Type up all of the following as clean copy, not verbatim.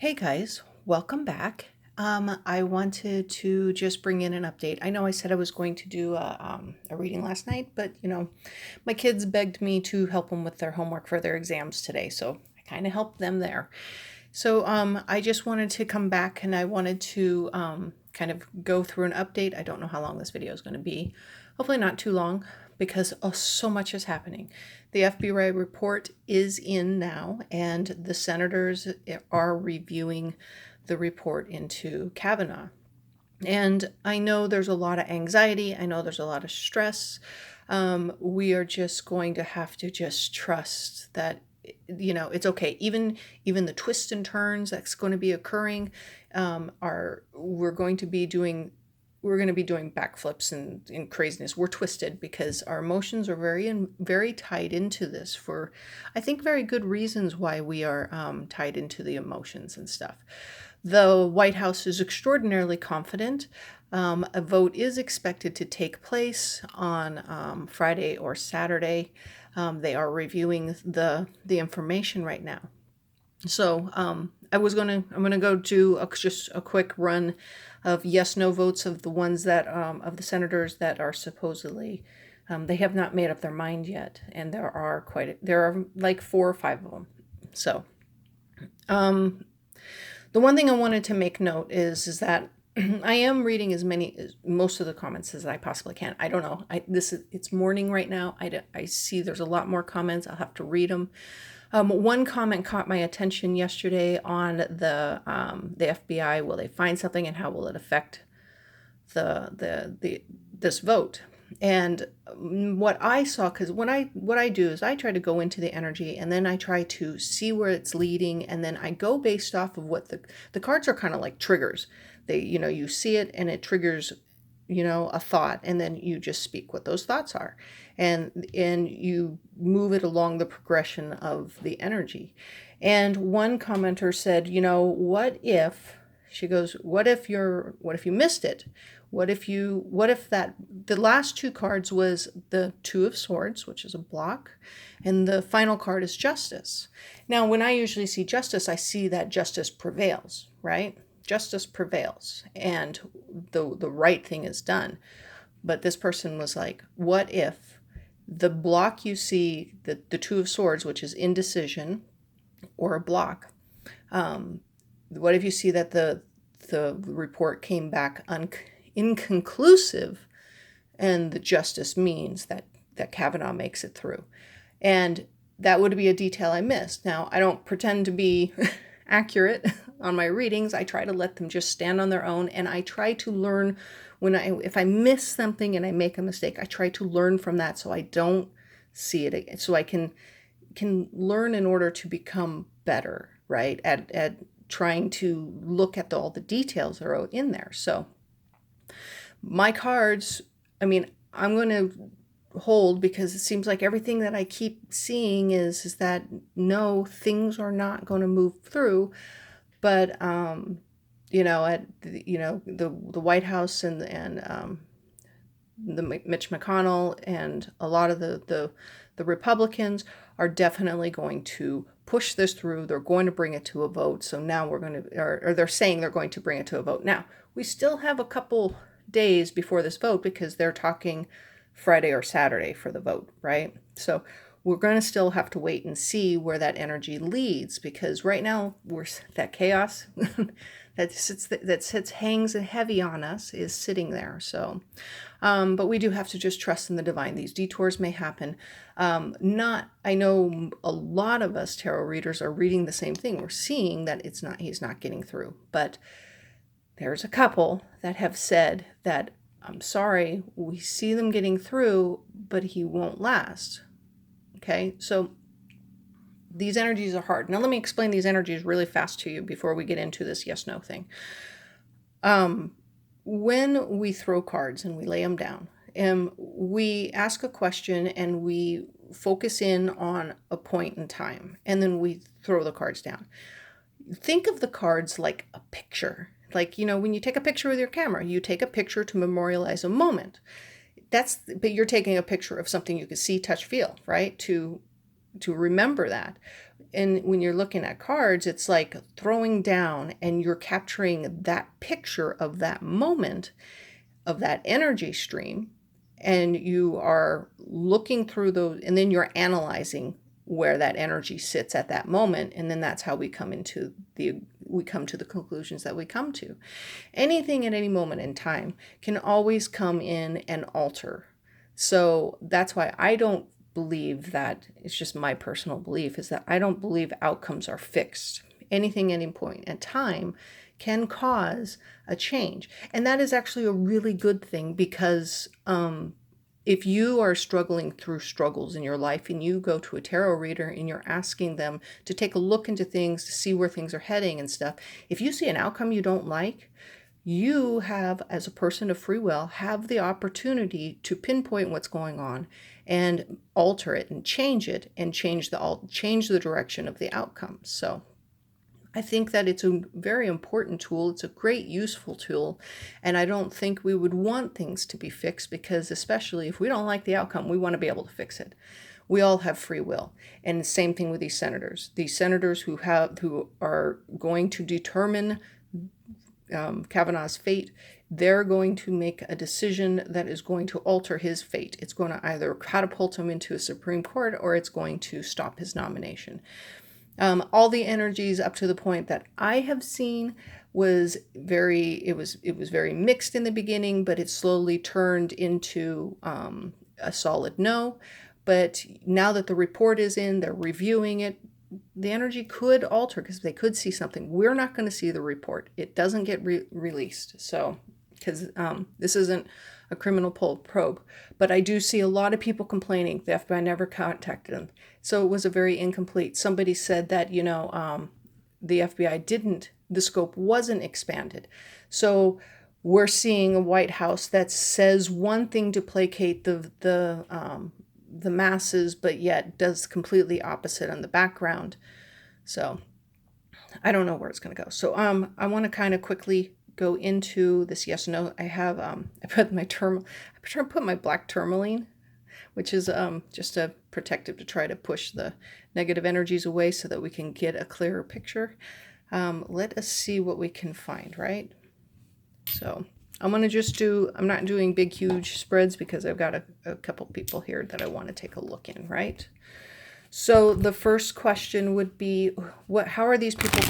Hey guys, welcome back. I wanted to just bring in an update. I know I said I was going to do a reading last night, but my kids begged me to help them with their homework for their exams today, so I kind of helped them there. So I just wanted to come back and I wanted to kind of go through an update. I don't know how long this video is going to be. Hopefully not too long because so much is happening. The FBI report is in now and the senators are reviewing the report into Kavanaugh. And I know there's a lot of anxiety. I know there's a lot of stress. We are just going to have to just trust that it's okay. Even the twists and turns that's going to be occurring are we're going to be doing backflips and craziness. We're twisted because our emotions are very tied into this for, I think, very good reasons why we are tied into the emotions and stuff. The White House is extraordinarily confident. A vote is expected to take place on Friday or Saturday. They are reviewing the information right now. So I'm gonna go do just a quick run of yes/no votes of the ones that of the senators that are supposedly they have not made up their mind yet, and there are like 4 or 5 of them. So the one thing I wanted to make note is that I am reading most of the comments as I possibly can. I don't know. It's morning right now. I see there's a lot more comments. I'll have to read them. One comment caught my attention yesterday on the FBI. Will they find something, and how will it affect this vote? And what I saw, because what I do is I try to go into the energy, and then I try to see where it's leading, and then I go based off of what the cards are kind of like triggers. You see it and it triggers a thought, and then you just speak what those thoughts are, and you move it along the progression of the energy. And one commenter said, what if, she goes, what if you missed it? What if that the last 2 cards was the 2 of Swords, which is a block, and the final card is Justice. Now, when I usually see Justice, I see that justice prevails, right? Justice prevails and the right thing is done. But this person was like, what if the block you see, the 2 of Swords, which is indecision or a block, what if you see that the report came back inconclusive, and the justice means that Kavanaugh makes it through? And that would be a detail I missed. Now, I don't pretend to be accurate on my readings. I try to let them just stand on their own, and I try to learn if I miss something and I make a mistake, I try to learn from that so I don't see it again, so I can learn in order to become better, right, at trying to look at all the details that are in there. So my cards, I'm going to hold, because it seems like everything that I keep seeing is that no, things are not going to move through. But at the White House and the Mitch McConnell and a lot of the Republicans are definitely going to push this through. They're going to bring it to a vote. So now or they're saying they're going to bring it to a vote. Now, we still have a couple days before this vote, because they're talking Friday or Saturday for the vote, right? So we're going to still have to wait and see where that energy leads, because right now that chaos that hangs heavy on us is sitting there. So, but we do have to just trust in the divine. These detours may happen. I know a lot of us tarot readers are reading the same thing. We're seeing that he's not getting through, but there's a couple that have said that, I'm sorry, we see them getting through, but he won't last. Okay, so these energies are hard. Now let me explain these energies really fast to you before we get into this yes/no thing. When we throw cards and we lay them down, we ask a question and we focus in on a point in time, and then we throw the cards down. Think of the cards like a picture. Like, when you take a picture with your camera, you take a picture to memorialize a moment. But you're taking a picture of something you can see, touch, feel, right? To to remember that. And when you're looking at cards, it's like throwing down and you're capturing that picture of that moment, of that energy stream, and you are looking through those, and then you're analyzing where that energy sits at that moment, and then that's how we come to the conclusions that we come to. Anything at any moment in time can always come in and alter. So that's why I don't believe that, it's just my personal belief, is that I don't believe outcomes are fixed. Anything at any point in time can cause a change. And that is actually a really good thing, because if you are struggling through struggles in your life and you go to a tarot reader and you're asking them to take a look into things to see where things are heading and stuff, if you see an outcome you don't like, you have, as a person of free will, have the opportunity to pinpoint what's going on and alter it and change it and change the direction of the outcome. So I think that it's a very important tool. It's a great, useful tool. And I don't think we would want things to be fixed, because especially if we don't like the outcome, we want to be able to fix it. We all have free will. And the same thing with these senators. These senators who are going to determine Kavanaugh's fate, they're going to make a decision that is going to alter his fate. It's going to either catapult him into a Supreme Court, or it's going to stop his nomination. All the energies up to the point that I have seen was very mixed in the beginning, but it slowly turned into a solid no. But now that the report is in, they're reviewing it, the energy could alter, because they could see something. We're not going to see the report. It doesn't get released. So, because this isn't a criminal probe, but I do see a lot of people complaining the FBI never contacted them. So it was a very incomplete. Somebody said that, the FBI the scope wasn't expanded. So we're seeing a White House that says one thing to placate the masses, but yet does completely opposite on the background. So I don't know where it's going to go. So I want to kind of quickly go into this yes or no. I have I put my black tourmaline, which is just a protective to try to push the negative energies away so that we can get a clearer picture. Let us see what we can find, right? So I'm not doing big, huge spreads, because I've got a couple people here that I want to take a look in, right? So the first question would be, how are these people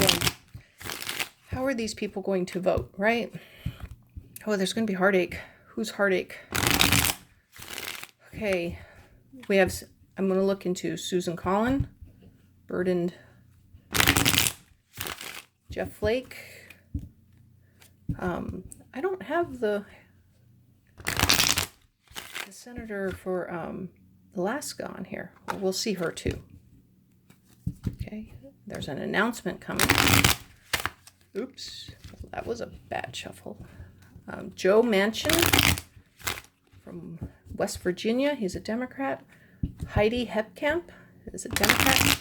going to vote, right? Oh, there's going to be heartache. Who's heartache? Okay, I'm going to look into Susan Collins, burdened Jeff Flake. I don't have the senator for Alaska on here. We'll see her too. Okay, there's an announcement coming. Oops, that was a bad shuffle. Joe Manchin from West Virginia, he's a Democrat. Heidi Heitkamp is a Democrat.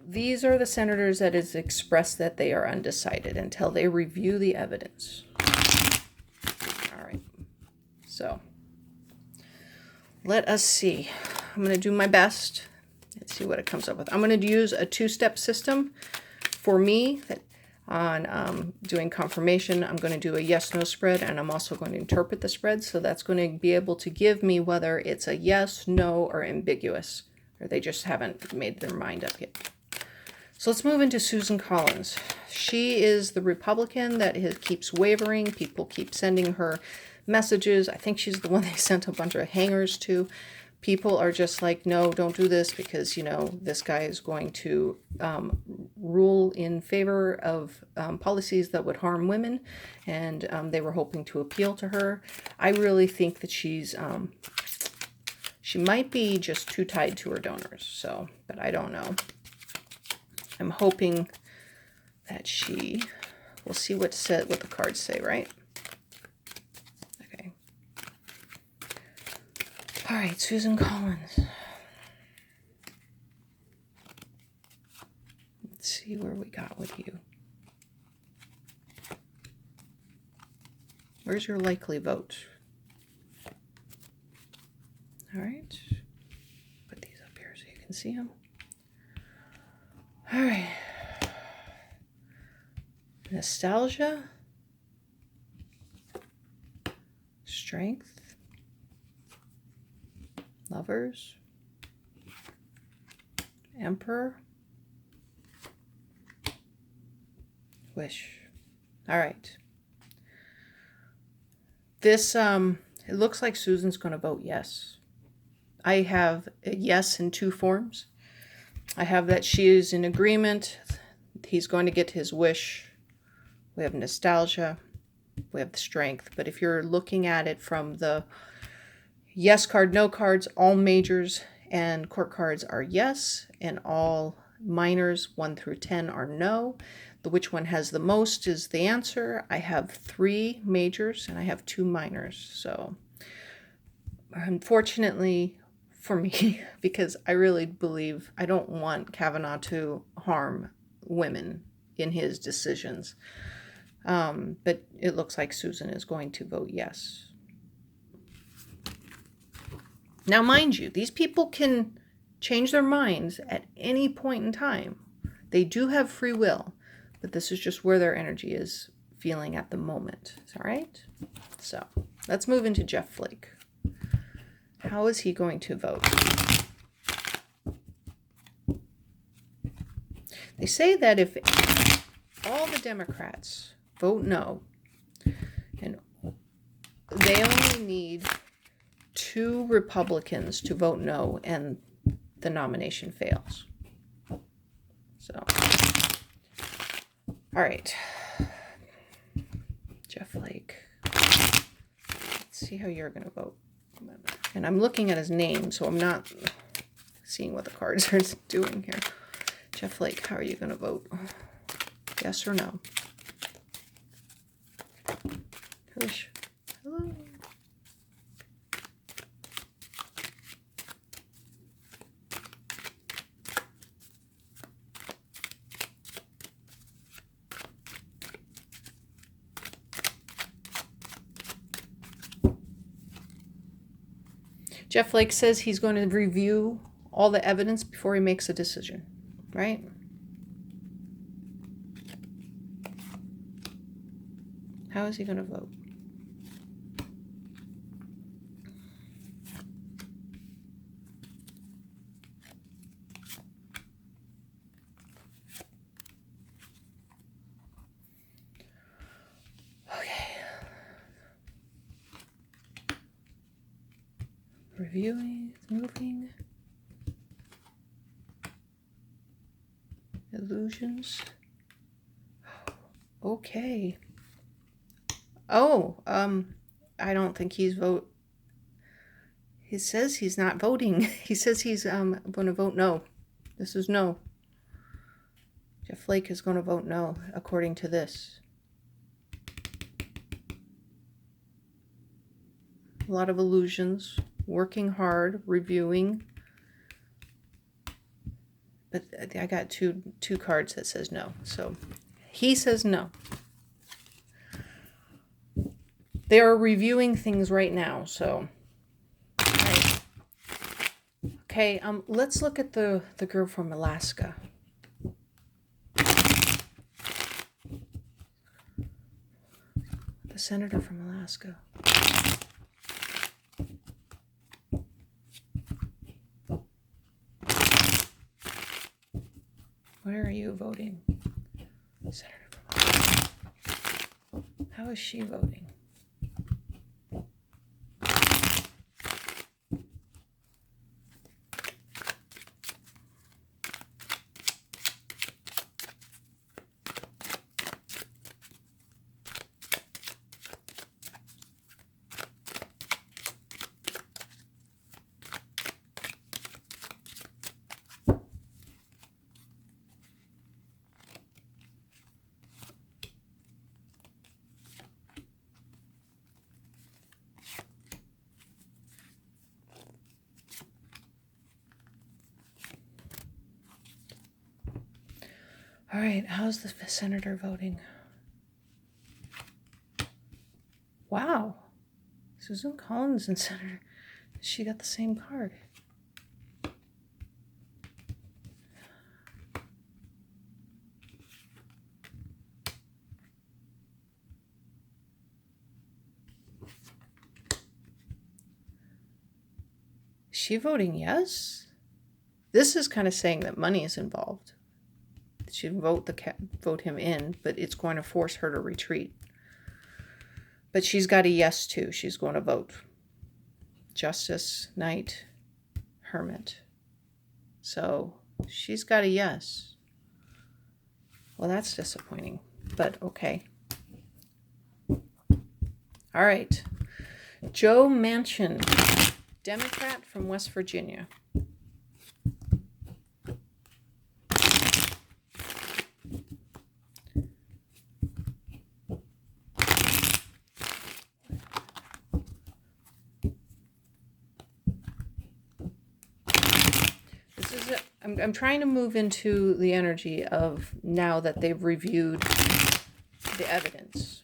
These are the senators that has expressed that they are undecided until they review the evidence. All right, so let us see. I'm going to do my best. Let's see what it comes up with. I'm going to use a two-step system for me on doing confirmation. I'm going to do a yes-no spread, and I'm also going to interpret the spread. So that's going to be able to give me whether it's a yes, no, or ambiguous, or they just haven't made their mind up yet. So let's move into Susan Collins. She is the Republican that keeps wavering. People keep sending her messages. I think she's the one they sent a bunch of hangers to. People are just like, no, don't do this, because, this guy is going to rule in favor of policies that would harm women. And they were hoping to appeal to her. I really think that she might be just too tied to her donors. So, but I don't know. I'm hoping that we'll see what the cards say, right? Okay. All right, Susan Collins. Let's see where we got with you. Where's your likely vote? All right. Put these up here so you can see him. All right. Nostalgia. Strength. Lovers. Emperor. Wish. All right. This, it looks like Susan's going to vote yes. I have a yes in two forms. I have that she is in agreement. He's going to get his wish. We have nostalgia. We have the strength. But if you're looking at it from the yes card, no cards, all majors and court cards are yes, and all minors 1 through 10 are no. The which one has the most is the answer. I have 3 majors and I have 2 minors. So unfortunately for me, because I really believe I don't want Kavanaugh to harm women in his decisions. But it looks like Susan is going to vote yes. Now, mind you, these people can change their minds at any point in time. They do have free will, but this is just where their energy is feeling at the moment. All right? So let's move into Jeff Flake. How is he going to vote? They say that if all the Democrats vote no, and they only need 2 Republicans to vote no, and the nomination fails. So, all right. Jeff Flake. Let's see how you're going to vote. And I'm looking at his name, so I'm not seeing what the cards are doing here. Jeff Flake, how are you going to vote? Yes or no? Hush. Hello. Jeff Flake says he's going to review all the evidence before he makes a decision, right? How is he going to vote? Reviewing, moving, illusions. Okay. Oh, I don't think he's vote. He says he's not voting. He says he's going to vote no. This is no. Jeff Flake is going to vote no, according to this. A lot of illusions. Working hard, reviewing, but I got two cards that says no. So he says no. They are reviewing things right now. So, right. Okay. Let's look at the girl from Alaska. The senator from Alaska. Where are you voting? Senator from Alaska. How is she voting? All right, how's the senator voting? Wow. Susan Collins and Senator, she got the same card. she voting yes? This is kind of saying that money is involved. She vote him in, but it's going to force her to retreat. But she's got a yes too. She's going to vote. Justice, Knight, Hermit. So she's got a yes. Well, that's disappointing, but okay. All right. Joe Manchin, Democrat from West Virginia. I'm trying to move into the energy of now that they've reviewed the evidence.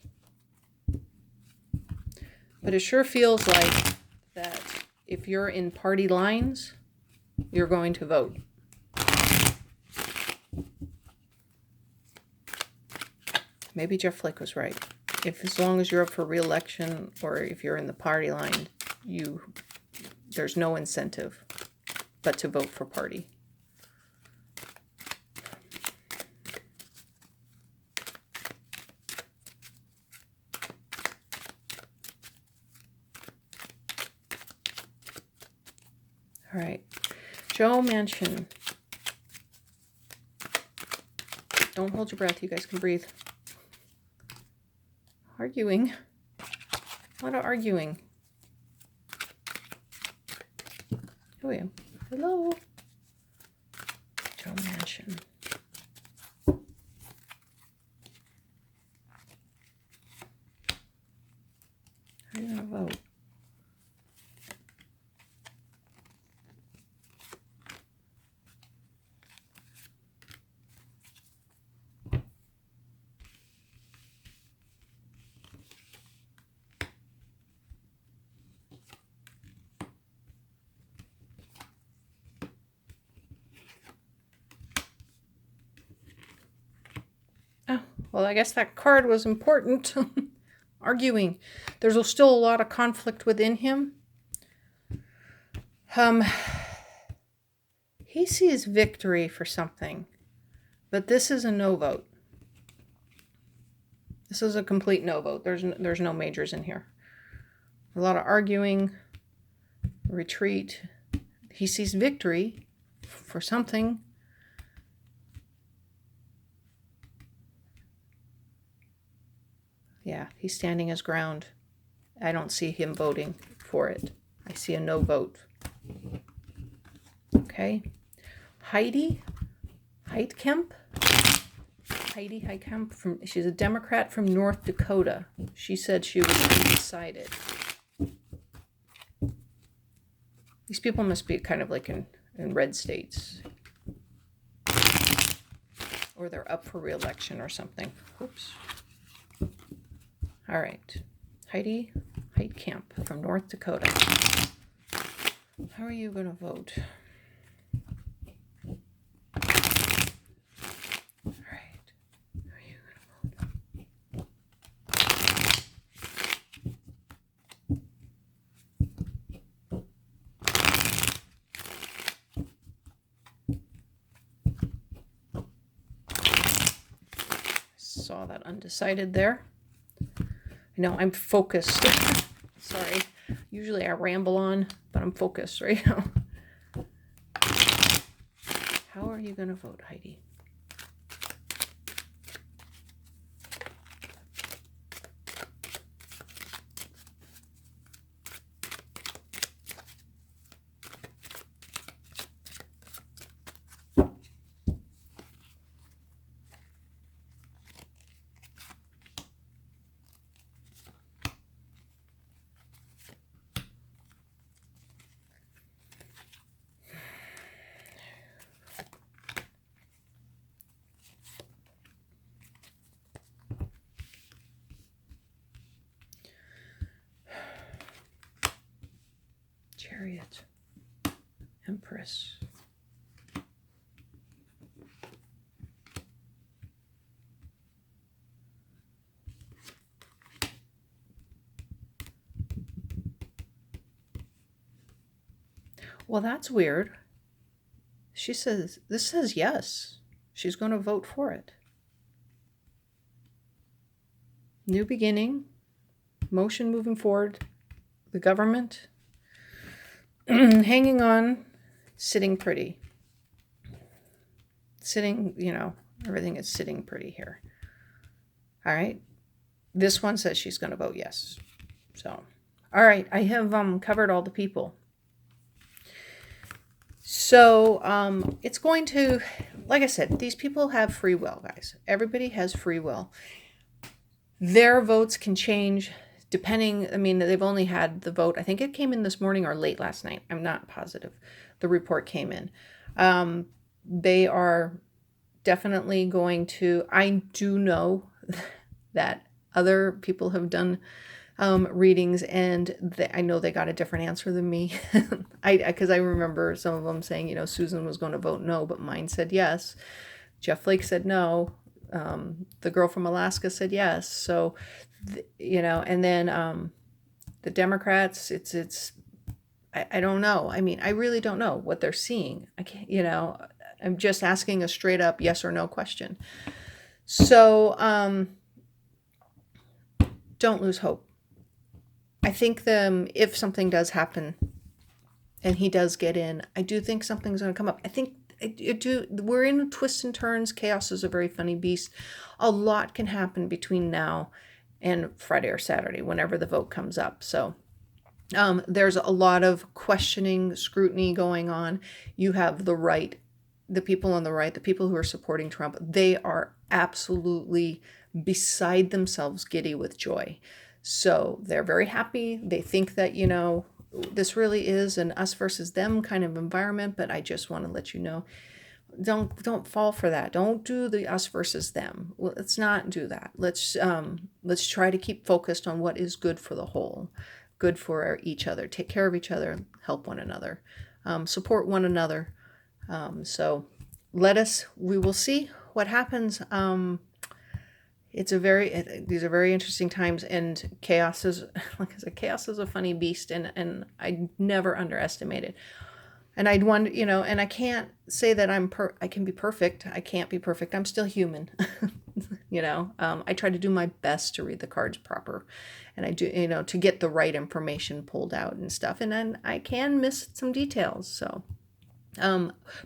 But it sure feels like that if you're in party lines, you're going to vote. Maybe Jeff Flake was right. As long as you're up for re-election or if you're in the party line, there's no incentive but to vote for party. All right, Joe Manchin. Don't hold your breath. You guys can breathe. Arguing. A lot of arguing. Who are you? Hello. Joe Manchin. How are you going to vote? Well, I guess that card was important. Arguing. There's still a lot of conflict within him. He sees victory for something, but this is a no vote. This is a complete no vote. There's no majors in here. A lot of arguing, retreat. He sees victory for something. Yeah, he's standing his ground. I don't see him voting for it. I see a no vote. Okay. Heidi Heitkamp. Heidi Heitkamp she's a Democrat from North Dakota. She said she was undecided. These people must be kind of like in red states. Or they're up for re-election or something. Oops. All right, Heidi Heitkamp from North Dakota. How are you going to vote? All right, how are you going to vote? Saw that undecided there. No, I'm focused. Sorry. Usually I ramble on, but I'm focused right now. How are you going to vote, Heidi? Chariot. Empress. Well, that's weird. This says yes. She's going to vote for it. New beginning. Motion moving forward. The government hanging on, sitting pretty. Sitting, everything is sitting pretty here. All right. This one says she's going to vote yes. So, all right. I have covered all the people. So it's going to, like I said, these people have free will, guys. Everybody has free will. Their votes can change depending. I mean, they've only had the vote. I think it came in this morning or late last night. I'm not positive. The report came in. They are definitely going to, I do know that other people have done readings, and I know they got a different answer than me. Because I remember some of them saying, Susan was going to vote no, but mine said yes. Jeff Flake said no. The girl from Alaska said yes. So, and then the Democrats, I don't know. I mean, I really don't know what they're seeing. I can't, I'm just asking a straight up yes or no question. So, don't lose hope. I think if something does happen and he does get in, I do think something's going to come up. I think we're in twists and turns. Chaos is a very funny beast. A lot can happen between now and Friday or Saturday, whenever the vote comes up. So there's a lot of questioning, scrutiny going on. You have the right, the people on the right, the people who are supporting Trump, they are absolutely beside themselves, giddy with joy. So they're very happy. They think that, this really is an us versus them kind of environment, but I just want to let you know, don't fall for that. Don't do the us versus them. Well, let's not do that. Let's try to keep focused on what is good for the whole, good for each other. Take care of each other, help one another, support one another. So we will see what happens. These are very interesting times, and chaos is, like I said, chaos is a funny beast, and I never underestimate it. And I'd wonder, and I can't say that I can be perfect. I can't be perfect. I'm still human. I try to do my best to read the cards proper, and I do, to get the right information pulled out and stuff. And then I can miss some details. So,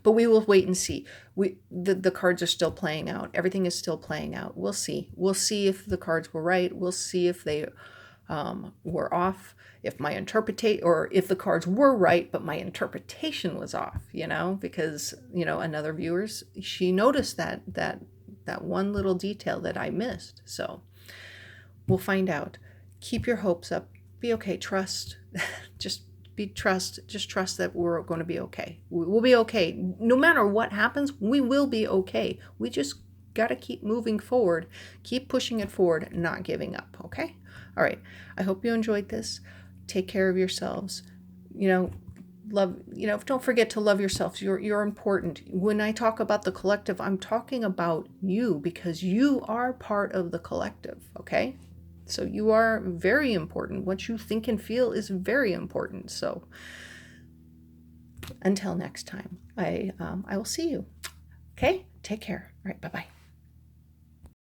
but we will wait and see. The cards are still playing out. Everything is still playing out. We'll see. We'll see if the cards were right. We'll see if they were off. If my or if the cards were right, but my interpretation was off. Because another viewer's, she noticed that one little detail that I missed. So we'll find out. Keep your hopes up. Be okay. Trust. Just trust that we're going to be okay. We'll be okay. No matter what happens, we will be okay. We just got to keep moving forward, keep pushing it forward, not giving up. Okay. All right. I hope you enjoyed this. Take care of yourselves. Don't forget to love yourselves. You're important. When I talk about the collective, I'm talking about you, because you are part of the collective. Okay. So you are very important. What you think and feel is very important. So until next time, I will see you. Okay? Take care. All right. Bye-bye.